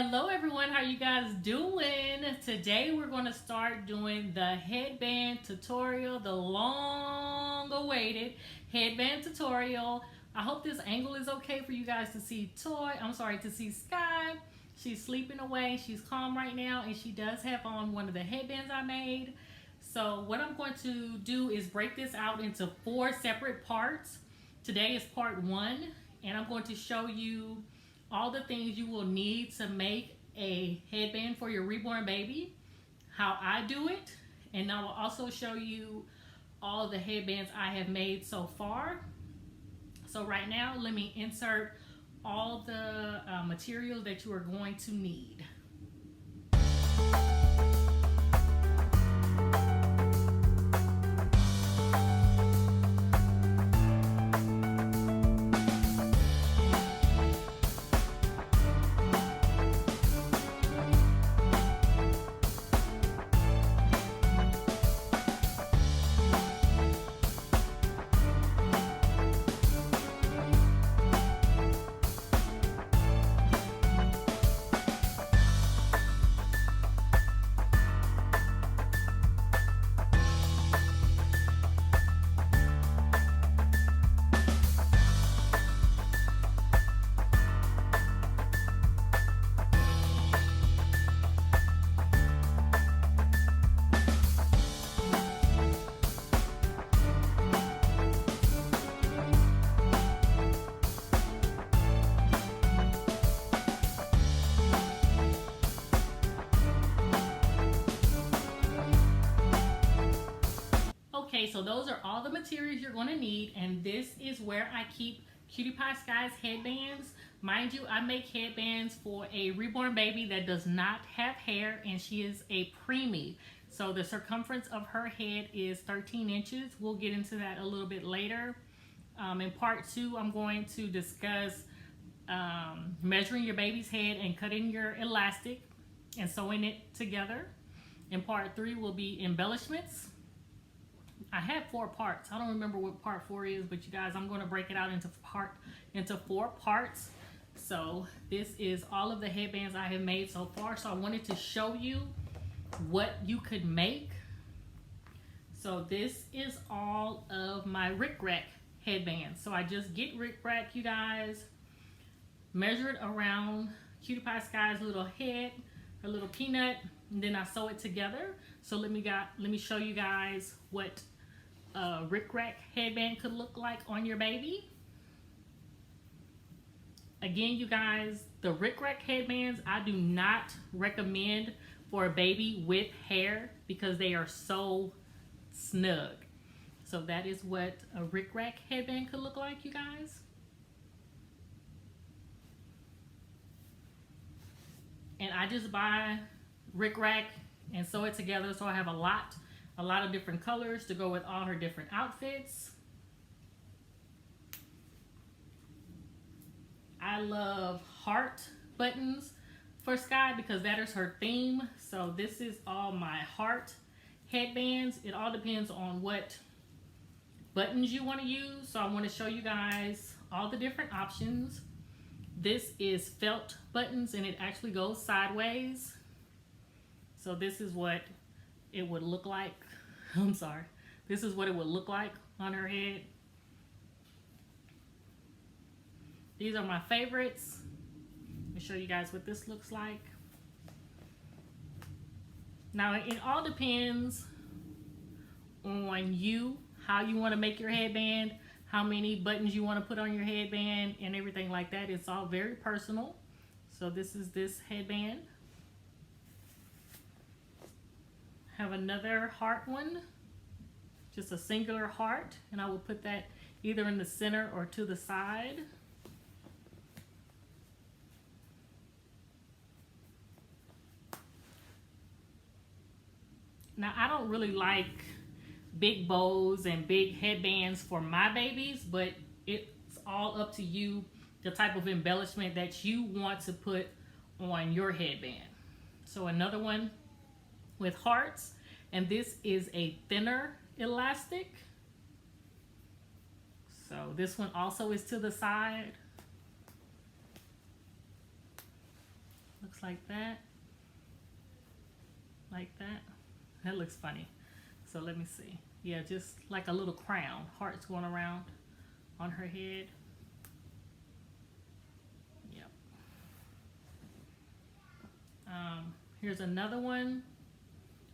Hello everyone, how you guys doing? Today we're going to start doing the headband tutorial, the long awaited headband tutorial. I hope this angle is okay for you guys to see to see Sky. She's sleeping away, she's calm right now, and she does have on one of the headbands I made. So what I'm going to do is break this out into 4 separate parts. Today is part 1, and I'm going to show you all the things you will need to make a headband for your reborn baby, how I do it, and I will also show you all the headbands I have made so far. So right now, let me insert all the materials that you are going to need. Okay, so those are all the materials you're going to need, and this is where I keep Cutie Pie Sky's headbands. Mind you, I make headbands for a reborn baby that does not have hair, and she is a preemie. So the circumference of her head is 13 inches. We'll get into that a little bit later. In part 2, I'm going to discuss measuring your baby's head and cutting your elastic and sewing it together. In part 3 will be embellishments. I have 4 parts. I don't remember what part 4 is, but you guys, I'm going to break it out into 4 parts. So this is all of the headbands I have made so far. So I wanted to show you what you could make. So this is all of my rickrack headbands. So I just get rickrack, you guys, measure it around Cutie Pie Sky's little head, her little peanut, and then I sew it together. So let me show you guys what a rickrack headband could look like on your baby. Again, you guys, the rickrack headbands I do not recommend for a baby with hair because they are so snug. So that is what a rickrack headband could look like, you guys. And I just buy rickrack and sew it together, so I have a lot of different colors to go with all her different outfits. I love heart buttons for Sky because that is her theme. So this is all my heart headbands. It all depends on what buttons you want to use. So I want to show you guys all the different options. This is felt buttons, and it actually goes sideways. So this is what it would look like. I'm sorry. This is what it would look like on her head. These are my favorites. Let me show you guys what this looks like. Now, it all depends on you, how you want to make your headband, how many buttons you want to put on your headband, and everything like that. It's all very personal. So this is this headband. Have another heart one, just a singular heart, and I will put that either in the center or to the side. Now, I don't really like big bows and big headbands for my babies, but it's all up to you, the type of embellishment that you want to put on your headband. So another one with hearts, and this is a thinner elastic. So this one also is to the side. Looks looks like that. Like that. That looks funny. So let me see. Yeah, just like a little crown. Hearts going around on her head. Yep. Here's another one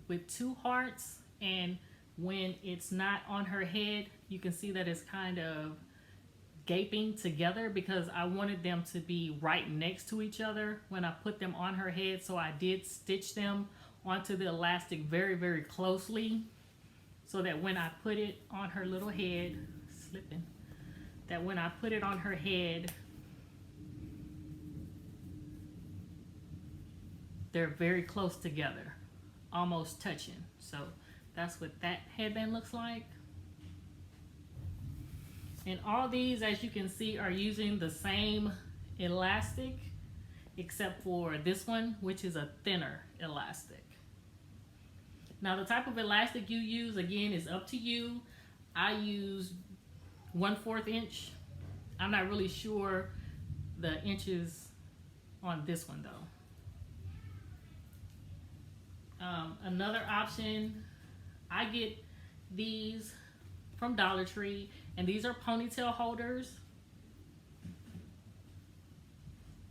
with 2 hearts, and when it's not on her head, you can see that it's kind of gaping together because I wanted them to be right next to each other when I put them on her head. So I did stitch them onto the elastic very, very closely, so that when I put it on her little head, slipping, that when I put it on her head, they're very close together, almost touching. So that's what that headband looks like. And all these, as you can see, are using the same elastic, except for this one, which is a thinner elastic. Now, the type of elastic you use, again, is up to you. I use 1/4 inch. I'm not really sure the inches on this one, though. Another option, I get these from Dollar Tree, and these are ponytail holders.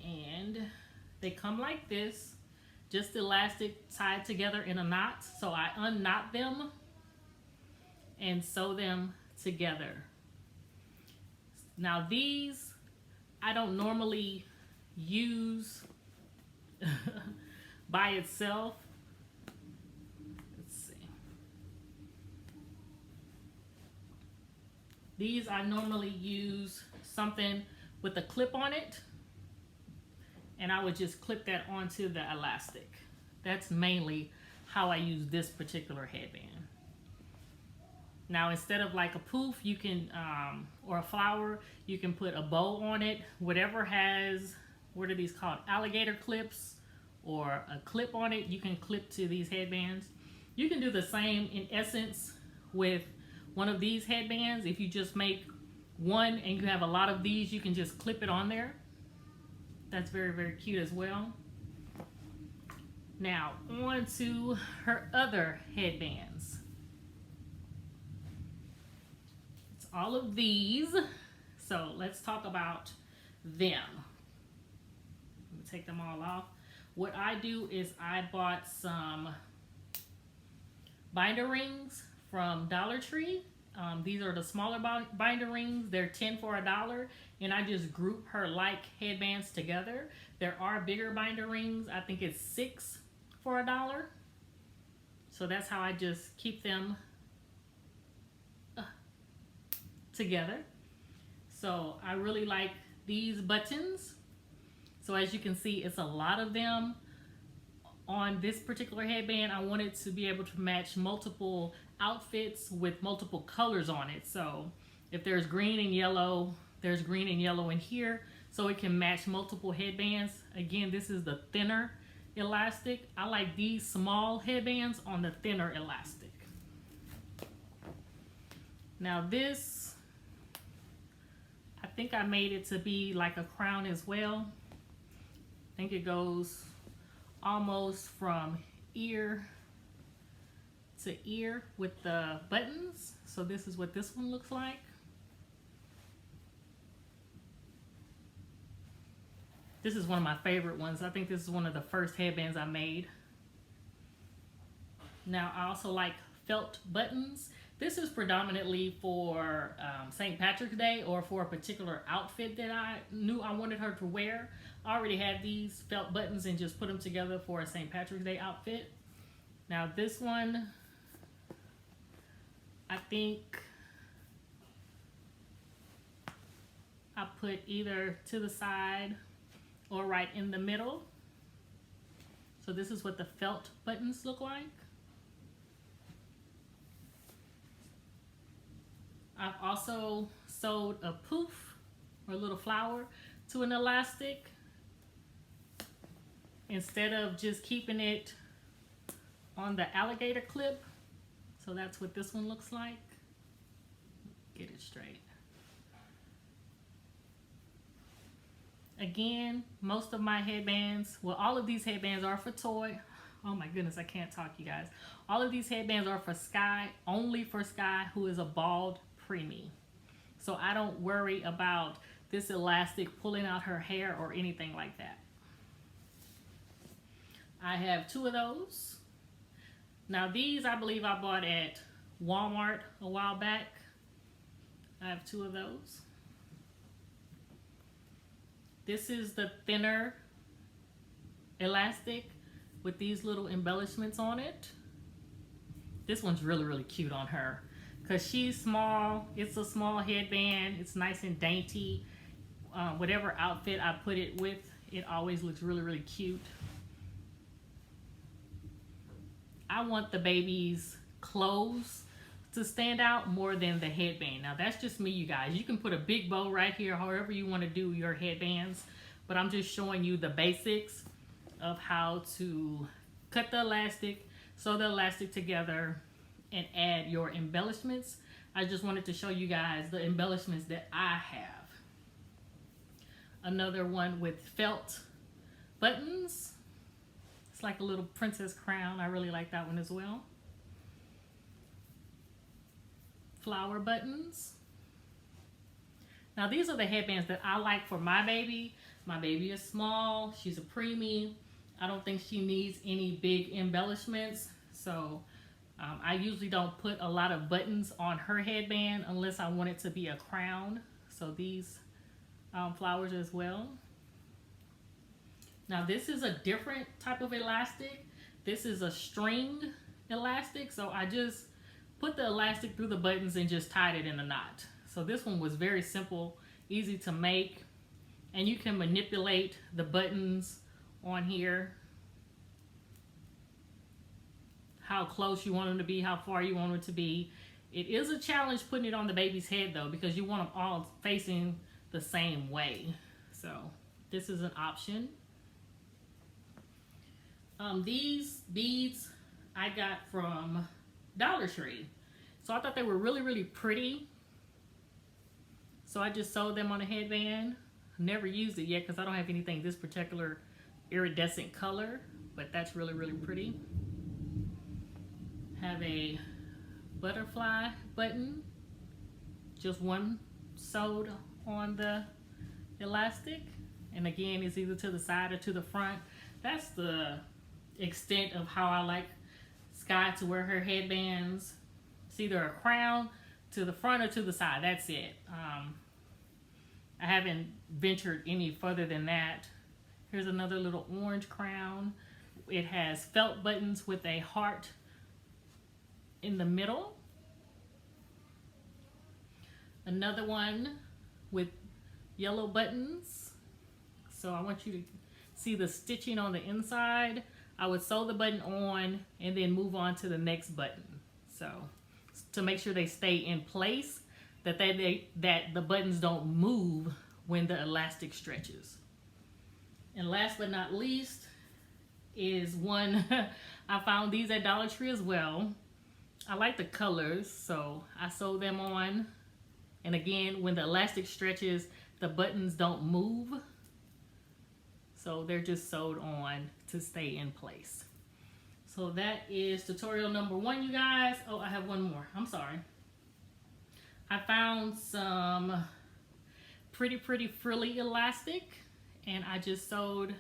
And they come like this, just elastic tied together in a knot. So I unknot them and sew them together. Now these I don't normally use by itself. Let's see. These I normally use something with a clip on it, and I would just clip that onto the elastic. That's mainly how I use this particular headband. Now, instead of like a poof, you can, or a flower, you can put a bow on it. Whatever has, what are these called? Alligator clips, or a clip on it, you can clip to these headbands. You can do the same in essence with one of these headbands. If you just make one and you have a lot of these, you can just clip it on there. That's very, very cute as well. Now, on to her other headbands. It's all of these. So let's talk about them. Let me take them all off. What I do is I bought some binder rings from Dollar Tree. These are the smaller binder rings. They're 10 for $1, and I just group her like headbands together. There are bigger binder rings. I think it's 6 for $1. So that's how I just keep them together. So I really like these buttons. So as you can see, it's a lot of them on this particular headband. I wanted to be able to match multiple outfits with multiple colors on it. So if there's green and yellow, there's green and yellow in here, so it can match multiple headbands. Again, this is the thinner elastic. I like these small headbands on the thinner elastic. Now this, I think I made it to be like a crown as well. I think it goes almost from ear to ear with the buttons. So this is what this one looks like. This is one of my favorite ones. I think this is one of the first headbands I made. Now I also like felt buttons. This is predominantly for St. Patrick's Day, or for a particular outfit that I knew I wanted her to wear. I already had these felt buttons and just put them together for a St. Patrick's Day outfit. Now this one, I think I put either to the side or right in the middle. So this is what the felt buttons look like. I've also sewed a poof, or a little flower, to an elastic instead of just keeping it on the alligator clip. So that's what this one looks like. Get it straight. Again, most of my headbands, well, all of these headbands are for Toy. Oh my goodness, I can't talk, you guys. All of these headbands are for Sky, only for Sky, who is a bald preemie. So I don't worry about this elastic pulling out her hair or anything like that. I have 2 of those. Now these, I believe I bought at Walmart a while back. I have 2 of those. This is the thinner elastic with these little embellishments on it. This one's really, really cute on her because she's small. It's a small headband. It's nice and dainty. Whatever outfit I put it with, it always looks really, really cute. I want the baby's clothes to stand out more than the headband. Now that's just me, you guys. You can put a big bow right here, however you want to do your headbands, but I'm just showing you the basics of how to cut the elastic, sew the elastic together, and add your embellishments. I just wanted to show you guys the embellishments that I have. Another one with felt buttons. It's like a little princess crown. I really like that one as well. Flower buttons. Now these are the headbands that I like for my baby. My baby is small. She's a preemie. I don't think she needs any big embellishments. So I usually don't put a lot of buttons on her headband unless I want it to be a crown. So these flowers as well. Now this is a different type of elastic. This is a string elastic. So I just put the elastic through the buttons and just tied it in a knot. So this one was very simple, easy to make, and you can manipulate the buttons on here, how close you want them to be, how far you want them to be. It is a challenge putting it on the baby's head though, because you want them all facing the same way. So this is an option. These beads I got from Dollar Tree. So I thought they were really, really pretty. So I just sewed them on a headband. Never used it yet because I don't have anything this particular iridescent color, but that's really, really pretty. Have a butterfly button, just one sewed on the elastic, and again it's either to the side or to the front. That's the extent of how I like Sky to wear her headbands. It's either a crown to the front or to the side. That's it. I haven't ventured any further than that. Here's another little orange crown. It has felt buttons with a heart in the middle. Another one with yellow buttons. So I want you to see the stitching on the inside. I would sew the button on and then move on to the next button. So to make sure they stay in place, that the buttons don't move when the elastic stretches. And last but not least is one, I found these at Dollar Tree as well. I like the colors, so I sewed them on. And again, when the elastic stretches, the buttons don't move. So they're just sewed on to stay in place. So that is tutorial number 1, you guys. Oh, I have one more. I'm sorry. I found some pretty frilly elastic, and I just sewed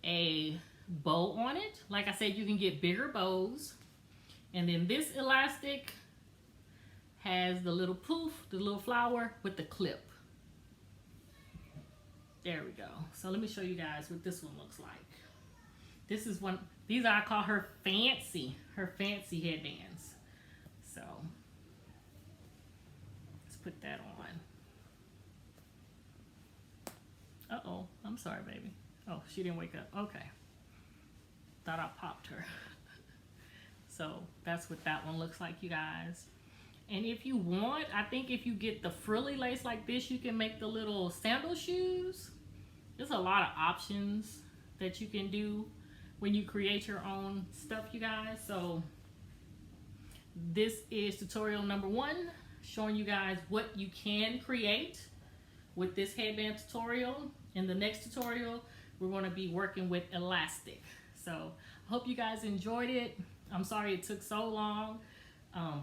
a bow on it. Like I said, you can get bigger bows. And then this elastic has the little poof, the little flower with the clip. There we go. So let me show you guys what this one looks like. This is one, these are, I call her fancy headbands. So let's put that on. Uh-oh, I'm sorry, baby. Oh, she didn't wake up. Okay. Thought I popped her. So that's what that one looks like, you guys. And if you want, I think if you get the frilly lace like this, you can make the little sandal shoes. There's a lot of options that you can do when you create your own stuff, you guys. So this is tutorial number 1, showing you guys what you can create with this headband tutorial. In the next tutorial, we're going to be working with elastic. So I hope you guys enjoyed it. I'm sorry it took so long.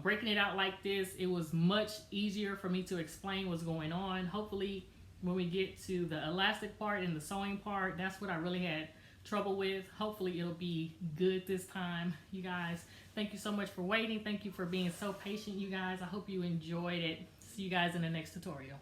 Breaking it out like this, it was much easier for me to explain what's going on. Hopefully when we get to the elastic part and the sewing part, that's what I really had trouble with. Hopefully it'll be good this time, you guys. Thank you so much for waiting. Thank you for being so patient, you guys. I hope you enjoyed it. See you guys in the next tutorial.